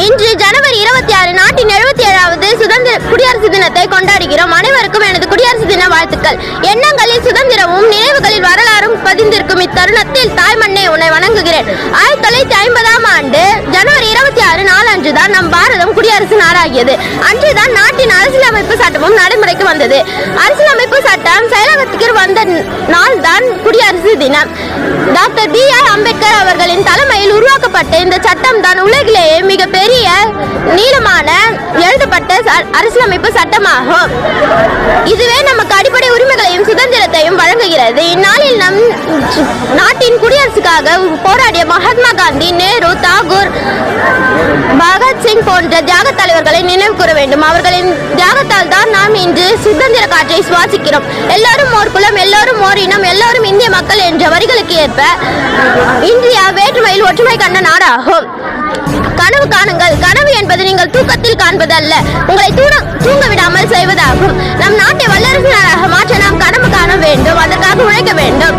இன்று ஜனவரி 26 நாட்டின் 77வது சுதந்திர குடியரசு தினத்தை கொண்டாடுகிறோம். அனைவருக்கும் எனது குடியரசு தின வாழ்த்துக்கள். எண்ணங்களில் சுதந்திரமும் நினைவுகளில் வரலாறும் பதிந்திருக்கும் இத்தருணத்தில் தாய் மண்ணை உன்னை வணங்குகிறேன். 1950ஆம் ஆண்டு ஜனவரி 26 நாளன்று தான் நம் பாரதம் குடியரசு நாடாகியது. அன்றுதான் நாட்டின் அரசியலமைப்பு சட்டமும் நடைமுறைக்கு வந்தது. அரசியலமைப்பு சட்டம் செயலகத்துக்கு வந்த நாள் தான் குடியரசு தினம். Doctor B.R. அம்பேத்கர் அவர்களின் தலைமையில் உருவாக்கப்பட்ட இந்த சட்டம் தான் உலகிலேயே மிக பெரிய நீளமான எழுதப்பட்ட அரசியலமைப்பு சட்டமாகும். இதுவே நமக்கு அடிப்படை உரிமைகளையும் சுதந்திரத்தையும் வழங்குகிறது. இந்நாளில் நம் நாட்டின் குடியரசுக்காக போராடிய மகாத்மா காந்தி, நேரு, தாகூர், பகத்சிங் போன்ற தியாக தலைவர்களை நினைவு கூற வேண்டும். அவர்களின் தியாகத்தால் தான் நாம் இன்று சுதந்திர காற்றை சுவாசிக்கிறோம். எல்லோரும் ஓர் குலம், எல்லோரும் ஓர் இனம், எல்லோரும் இந்திய மக்கள் என்ற வரிகளுக்கு ஏற்ப இந்தியா வேற்றுமையில் ஒற்றுமை கண்ட நாடாகும். கனவு காணுங்கள். கனவு என்பது நீங்கள் தூக்கத்தில் காண்பது அல்ல, உங்களை தூங்க விடாமல் செய்வதாகும். நம் நாட்டை வல்லரசு நாடாக மாற்ற நாம் கனவு காண வேண்டும், அதற்காக உழைக்க வேண்டும்.